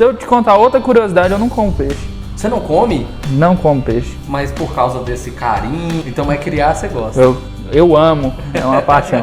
Se eu te contar outra curiosidade, eu não como peixe. Você não come? Não como peixe. Mas por causa desse carinho, então é criar, você gosta. Eu amo, é uma paixão.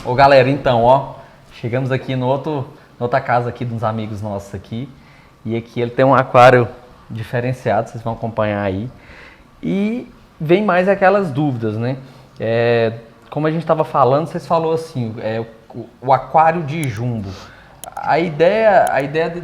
Ô galera, então, ó, chegamos aqui noutra casa aqui de uns amigos nossos aqui. E aqui ele tem um aquário diferenciado, vocês vão acompanhar aí. E vem mais aquelas dúvidas, né? Como a gente estava falando, vocês falaram assim, o aquário de jumbo. A ideia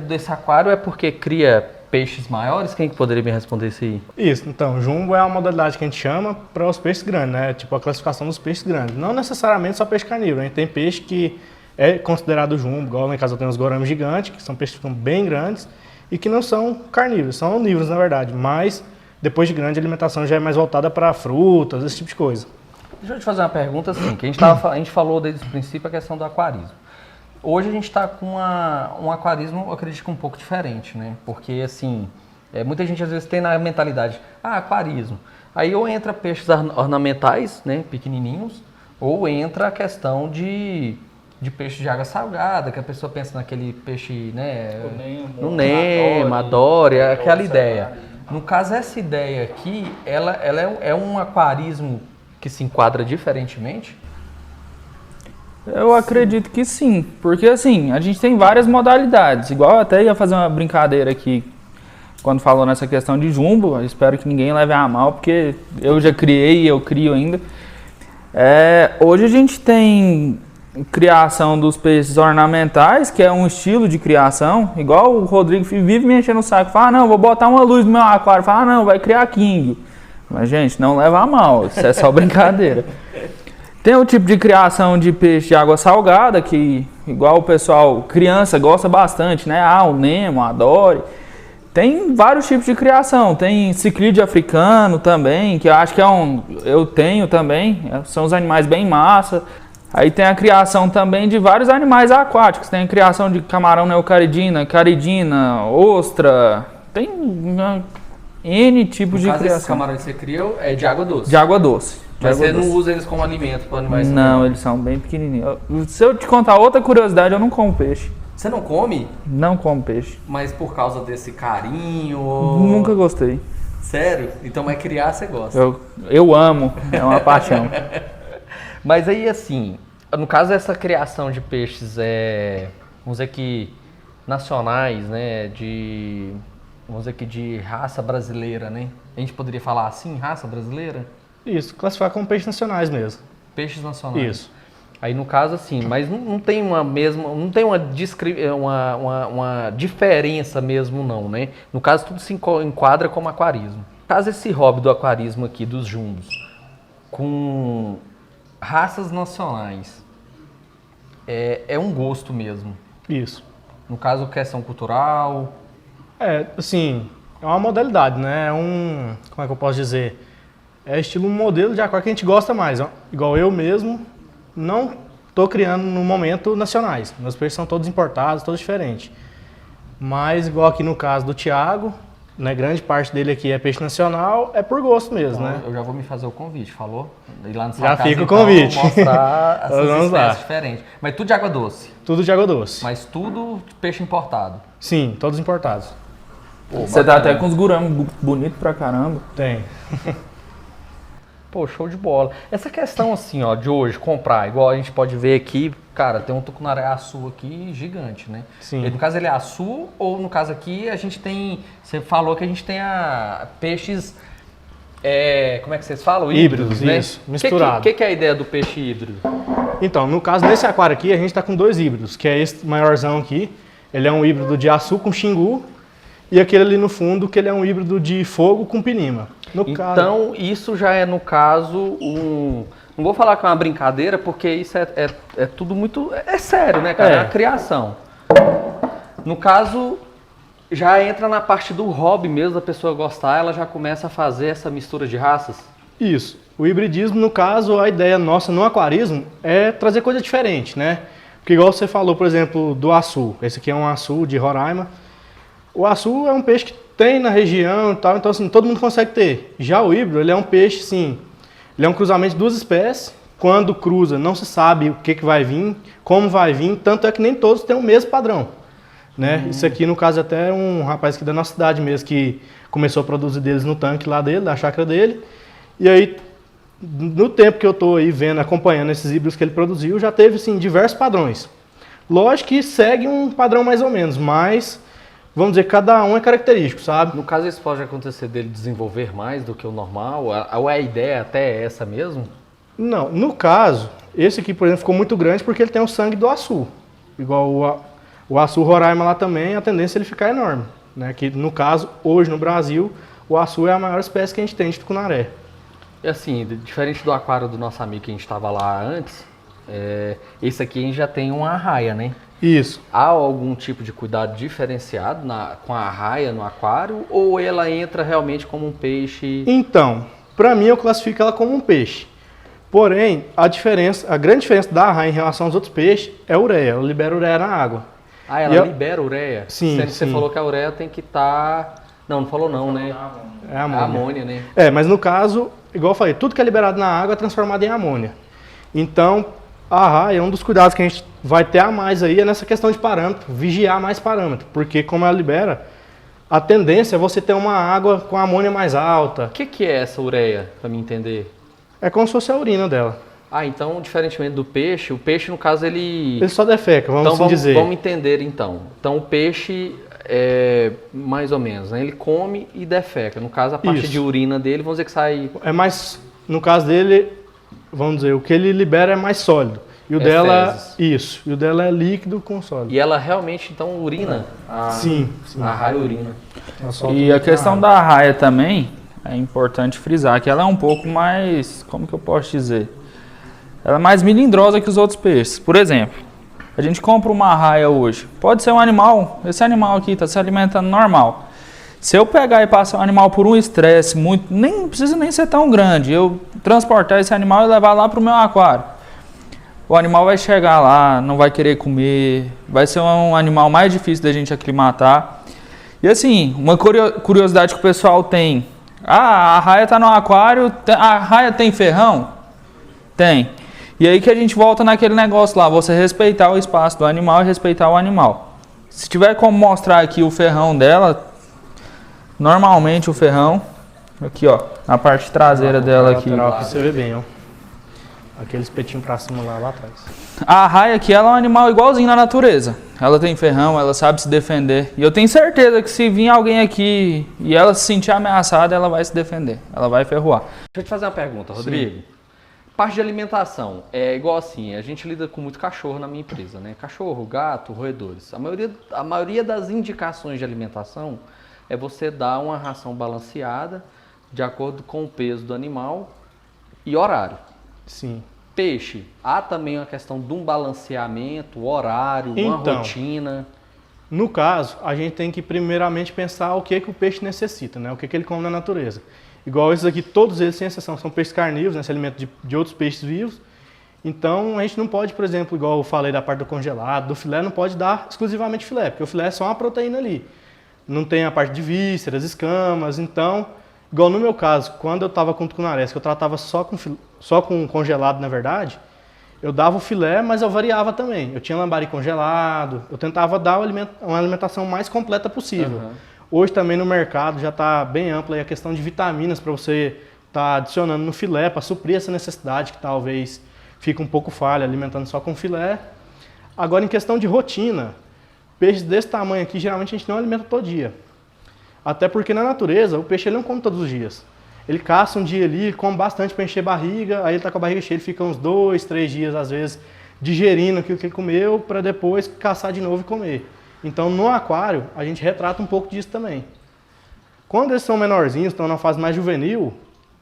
desse aquário é porque cria peixes maiores? Quem que poderia me responder isso aí? Isso, então, jumbo é uma modalidade que a gente chama para os peixes grandes, né? Tipo a classificação dos peixes grandes. Não necessariamente só peixe carnívoro, a gente tem peixe que é considerado jumbo, igual lá em casa eu tenho os goramis gigantes, que são peixes que ficam bem grandes e que não são carnívoros, são onívoros na verdade, mas depois de grande a alimentação já é mais voltada para frutas, esse tipo de coisa. Deixa eu te fazer uma pergunta assim, que a gente falou desde o princípio a questão do aquarismo. Hoje a gente está com um aquarismo, eu acredito que um pouco diferente, né? Porque assim, muita gente às vezes tem na mentalidade, aquarismo. Aí ou entra peixes ornamentais, né, pequenininhos, ou entra a questão de peixe de água salgada, que a pessoa pensa naquele peixe, né, no Nemo, a Dory, aquela ideia. No caso, essa ideia aqui, ela é um aquarismo que se enquadra diferentemente? Eu acredito que sim, porque assim, a gente tem várias modalidades, igual eu até ia fazer uma brincadeira aqui, quando falou nessa questão de jumbo, eu espero que ninguém leve a mal, porque eu já criei e eu crio ainda. Hoje a gente tem criação dos peixes ornamentais, que é um estilo de criação, igual o Rodrigo vive me enchendo o saco, fala, não, vou botar uma luz no meu aquário, fala, não, vai criar king. Mas, gente, não leva a mal, isso é só brincadeira. Tem o tipo de criação de peixe de água salgada, que igual o pessoal, criança, gosta bastante, né? O Nemo, a Dory. Tem vários tipos de criação. Tem ciclídeo africano também, que eu acho que eu tenho também. São os animais bem massa. Aí tem a criação também de vários animais aquáticos. Tem a criação de camarão neocaridina, caridina, ostra. Tem N tipos de criação. Esses camarões que você criou é de água doce? De água doce. Mas você não usa eles como alimento para animais? Não, eles são bem pequenininhos. Se eu te contar outra curiosidade, eu não como peixe. Você não come? Não como peixe. Mas por causa desse carinho? Nunca gostei. Sério? Então é criar, você gosta? Eu amo, é uma paixão. Mas aí assim, no caso dessa criação de peixes, vamos dizer que nacionais, né, vamos dizer que de raça brasileira, né? A gente poderia falar assim, raça brasileira? Isso, classificar como peixes nacionais mesmo. Peixes nacionais. Isso. Aí no caso assim, mas não tem uma diferença mesmo não, né? No caso tudo se enquadra como aquarismo. No caso esse hobby do aquarismo aqui, dos jumbos, com raças nacionais, é um gosto mesmo. Isso. No caso, questão cultural... assim, é uma modalidade, né? Como é que eu posso dizer? É estilo modelo de aquário que a gente gosta mais. Igual eu mesmo, não estou criando no momento nacionais. Meus peixes são todos importados, todos diferentes. Mas igual aqui no caso do Thiago, né, grande parte dele aqui é peixe nacional, é por gosto mesmo, então, né? Eu já vou me fazer o convite, falou? Ir lá na sua já casa, fica o convite. Mostrar essas espécies diferentes. Mas tudo de água doce? Tudo de água doce. Mas tudo de peixe importado? Sim, todos importados. Você tá até com os guramis bonitos pra caramba. Tem. Pô, show de bola. Essa questão assim, ó, de hoje, comprar, igual a gente pode ver aqui, cara, tem um tucunaré-açu aqui gigante, né? Sim. No caso ele é açu ou no caso aqui a gente tem, você falou que a gente tem peixes, como é que vocês falam? Híbridos, né? Isso, misturado. O que é a ideia do peixe híbrido? Então, no caso desse aquário aqui, a gente tá com 2 híbridos, que é esse maiorzão aqui, ele é um híbrido de açu com xingu, e aquele ali no fundo, que ele é um híbrido de fogo com pinima. Então, isso já é, no caso, não vou falar que é uma brincadeira, porque isso é tudo muito... É sério, né, cara? É uma criação. No caso, já entra na parte do hobby mesmo, da pessoa gostar, ela já começa a fazer essa mistura de raças? Isso. O hibridismo, no caso, a ideia nossa no aquarismo é trazer coisa diferente, né? Porque igual você falou, por exemplo, do açu. Esse aqui é um açu de Roraima. O açu é um peixe que tem na região e tal, então assim, todo mundo consegue ter. Já o híbrido, ele é um peixe, sim, ele é um cruzamento de 2 espécies, quando cruza, não se sabe o que vai vir, como vai vir, tanto é que nem todos têm o mesmo padrão. Né? Isso aqui, no caso, até um rapaz aqui da nossa cidade mesmo, que começou a produzir deles no tanque lá dele, da chácara dele. E aí, no tempo que eu estou aí vendo, acompanhando esses híbridos que ele produziu, já teve, sim, diversos padrões. Lógico que segue um padrão mais ou menos, mas, vamos dizer, cada um é característico, sabe? No caso, isso pode acontecer dele desenvolver mais do que o normal? Ou a ideia até é essa mesmo? Não, no caso, esse aqui, por exemplo, ficou muito grande porque ele tem o sangue do açu. Igual o açu Roraima lá também, a tendência é ele ficar enorme. Né? Que, no caso, hoje no Brasil, o açu é a maior espécie que a gente tem de tucunaré. E assim, diferente do aquário do nosso amigo que a gente estava lá antes, esse aqui a gente já tem uma arraia, né? Isso. Há algum tipo de cuidado diferenciado com a arraia no aquário ou ela entra realmente como um peixe? Então, para mim eu classifico ela como um peixe. Porém, a grande diferença da arraia em relação aos outros peixes é a ureia. Ela libera ureia na água. Ah, ela libera ureia? Sim, Você sim. falou que a ureia tem que estar... Não falou não, né? É a amônia. É amônia, né? Mas no caso, igual eu falei, tudo que é liberado na água é transformado em amônia. Então, a arraia, um dos cuidados que a gente vai ter a mais aí é nessa questão de parâmetro, vigiar mais parâmetro. Porque como ela libera, a tendência é você ter uma água com a amônia mais alta. O que é essa ureia, para me entender? É como se fosse a urina dela. Ah, então, diferentemente do peixe, o peixe, no caso, Ele só defeca, vamos então, assim dizer. Vamos entender, então. Então, o peixe, mais ou menos, né? Ele come e defeca. No caso, a parte Isso. de urina dele, vamos dizer que sai... É mais, no caso dele, vamos dizer, o que ele libera é mais sólido. E o É dela, fezes. isso. E o dela é líquido com sólido. E ela realmente, então, urina? Sim. A arraia urina. Ela solta E a questão da arraia também, é importante frisar que ela é um pouco mais, como que eu posso dizer? Ela é mais melindrosa que os outros peixes. Por exemplo, a gente compra uma arraia hoje. Pode ser um animal, esse animal aqui está se alimentando normal. Se eu pegar e passar o animal por um estresse muito, não precisa nem ser tão grande, eu transportar esse animal e levar lá para o meu aquário. O animal vai chegar lá, não vai querer comer, vai ser um animal mais difícil da gente aclimatar. E assim, uma curiosidade que o pessoal tem, a arraia está no aquário, a arraia tem ferrão? Tem. E aí que a gente volta naquele negócio lá, você respeitar o espaço do animal e respeitar o animal. Se tiver como mostrar aqui o ferrão dela, normalmente o ferrão, aqui ó, na parte traseira dela aqui. Lateral, você vê bem, ó. Aquele espetinho pra cima lá atrás. A arraia aqui, ela é um animal igualzinho na natureza. Ela tem ferrão, ela sabe se defender. E eu tenho certeza que se vir alguém aqui e ela se sentir ameaçada, ela vai se defender. Ela vai ferroar. Deixa eu te fazer uma pergunta, Rodrigo. Parte de alimentação, é igual assim, a gente lida com muito cachorro na minha empresa, né? Cachorro, gato, roedores. A maioria das indicações de alimentação é você dar uma ração balanceada de acordo com o peso do animal e horário. Sim. Peixe, há também uma questão de um balanceamento, horário, uma rotina. No caso, a gente tem que primeiramente pensar o que o peixe necessita, né? O que ele come na natureza. Igual esses aqui, todos eles, sem exceção, são peixes carnívoros, né? Se alimentam de outros peixes vivos. Então, a gente não pode, por exemplo, igual eu falei da parte do congelado, do filé, não pode dar exclusivamente filé, porque o filé é só uma proteína ali. Não tem a parte de vísceras, escamas, então... Igual no meu caso, quando eu estava com tucunarés, que eu tratava só com congelado, na verdade, eu dava o filé, mas eu variava também. Eu tinha lambari congelado, eu tentava dar uma alimentação mais completa possível. Uhum. Hoje também no mercado já está bem ampla aí a questão de vitaminas para você estar adicionando no filé para suprir essa necessidade que talvez fique um pouco falha alimentando só com filé. Agora em questão de rotina, peixes desse tamanho aqui geralmente a gente não alimenta todo dia. Até porque na natureza o peixe ele não come todos os dias. Ele caça um dia ali, come bastante para encher barriga, aí ele está com a barriga cheia, ele fica uns 2, 3 dias às vezes digerindo aquilo que ele comeu para depois caçar de novo e comer. Então no aquário a gente retrata um pouco disso também. Quando eles são menorzinhos, estão na fase mais juvenil,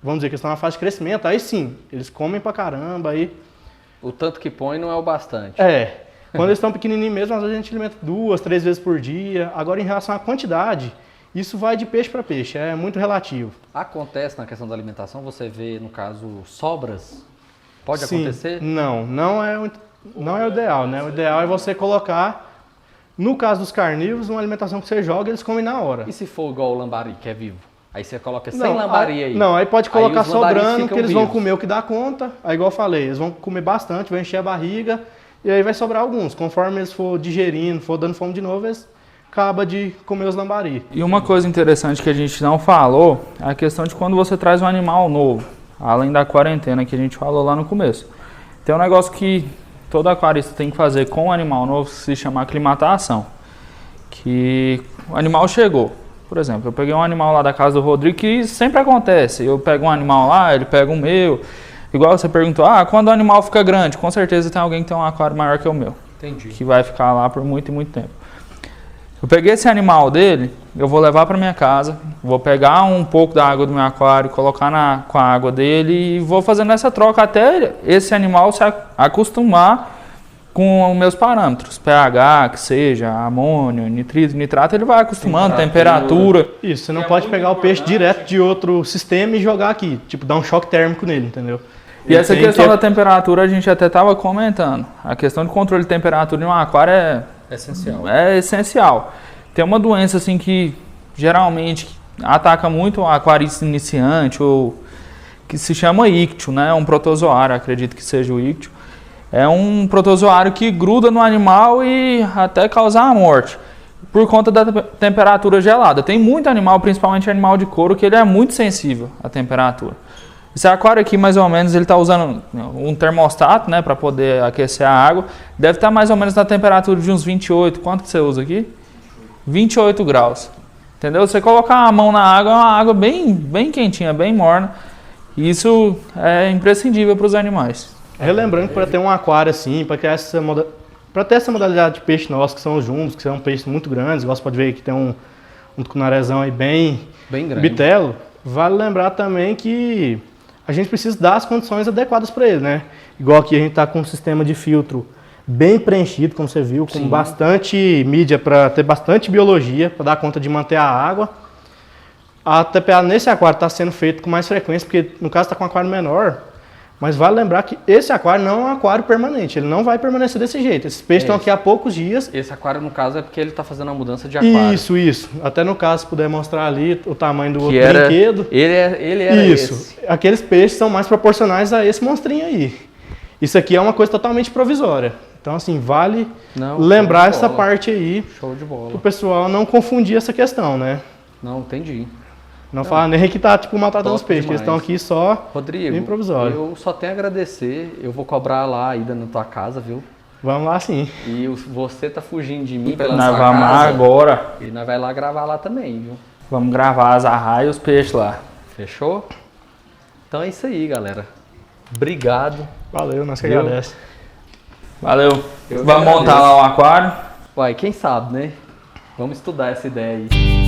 vamos dizer que estão na fase de crescimento, aí sim, eles comem pra caramba. Aí... O tanto que põe não é o bastante. Quando eles estão pequenininhos mesmo, às vezes a gente alimenta 2, 3 vezes por dia. Agora em relação à quantidade, isso vai de peixe para peixe, é muito relativo. Acontece na questão da alimentação, você vê, no caso, sobras? Pode Sim, acontecer? Não é o ideal, né? O ideal é você colocar, no caso dos carnívoros, uma alimentação que você joga e eles comem na hora. E se for igual o lambari, que é vivo? Aí você coloca 100 lambari aí. Não, aí pode colocar os lambaris sobrando, ficam que eles vão vivos. comer o que dá conta. Aí, igual eu falei, eles vão comer bastante, vai encher a barriga. E aí vai sobrar alguns. Conforme eles for digerindo, for dando fome de novo, eles acabam de comer os lambari. E uma coisa interessante que a gente não falou é a questão de quando você traz um animal novo, além da quarentena que a gente falou lá no começo. Tem um negócio que todo aquarista tem que fazer com o animal novo, que se chama aclimatação. Que o animal chegou. Por exemplo, eu peguei um animal lá da casa do Rodrigo, que sempre acontece. Eu pego um animal lá, ele pega o meu. Igual você perguntou, quando o animal fica grande? Com certeza tem alguém que tem um aquário maior que o meu. Entendi. Que vai ficar lá por muito e muito tempo. Eu peguei esse animal dele, eu vou levar para minha casa, vou pegar um pouco da água do meu aquário, colocar com a água dele e vou fazendo essa troca até esse animal se acostumar com os meus parâmetros, pH, que seja, amônio, nitrito, nitrato, ele vai acostumando, temperatura. Isso, você não pode pegar o peixe direto de outro sistema e jogar aqui, tipo, dar um choque térmico nele, entendeu? E essa questão da temperatura a gente até estava comentando. A questão de controle de temperatura em um aquário é essencial. Tem uma doença assim que geralmente ataca muito o aquarista iniciante, ou que se chama ictio, né? Um protozoário, acredito que seja o ictio. É um protozoário que gruda no animal e até causar a morte, por conta da temperatura gelada. Tem muito animal, principalmente animal de couro, que ele é muito sensível à temperatura. Esse aquário aqui, mais ou menos, ele está usando um termostato, né, para poder aquecer a água. Deve estar mais ou menos na temperatura de uns 28. Quanto que você usa aqui? 28 graus. Entendeu? Você colocar a mão na água, é uma água bem, bem quentinha, bem morna. E isso é imprescindível para os animais. Relembrando que para ter um aquário assim, para ter essa modalidade de peixe nosso, que são os jumbos, que são peixes muito grandes, igual você pode ver que tem um tucunarezão aí bem grande. bitelo, vale lembrar também que a gente precisa dar as condições adequadas para ele, né? Igual aqui a gente está com um sistema de filtro bem preenchido, como você viu, com bastante mídia para ter bastante biologia, para dar conta de manter a água. A TPA nesse aquário está sendo feito com mais frequência, porque no caso está com um aquário menor. Mas vale lembrar que esse aquário não é um aquário permanente, ele não vai permanecer desse jeito. Esses peixes estão aqui há poucos dias. Esse aquário, no caso, é porque ele está fazendo a mudança de aquário. Isso. Até no caso, se puder mostrar ali o tamanho do outro era, brinquedo. Ele era isso. esse. Aqueles peixes são mais proporcionais a esse monstrinho aí. Isso aqui é uma coisa totalmente provisória. Então, assim, vale lembrar essa parte aí. Show de bola. Para o pessoal não confundir essa questão, né? Não, entendi. Não fala nem que tá, tipo, maltratando os peixes, eles estão aqui só Rodrigo, bem provisório. Eu só tenho a agradecer, eu vou cobrar lá a ida na tua casa, viu? Vamos lá sim. E você tá fugindo de mim pela Nós sua vamos casa. agora. E nós vai lá gravar lá também, viu? Vamos gravar as arraias e os peixes lá. Fechou? Então é isso aí, galera. Obrigado. Valeu, nós que Viu? agradecemos. Valeu. Eu Vamos que montar agradeço. lá o aquário. Uai, quem sabe, né? Vamos estudar essa ideia aí.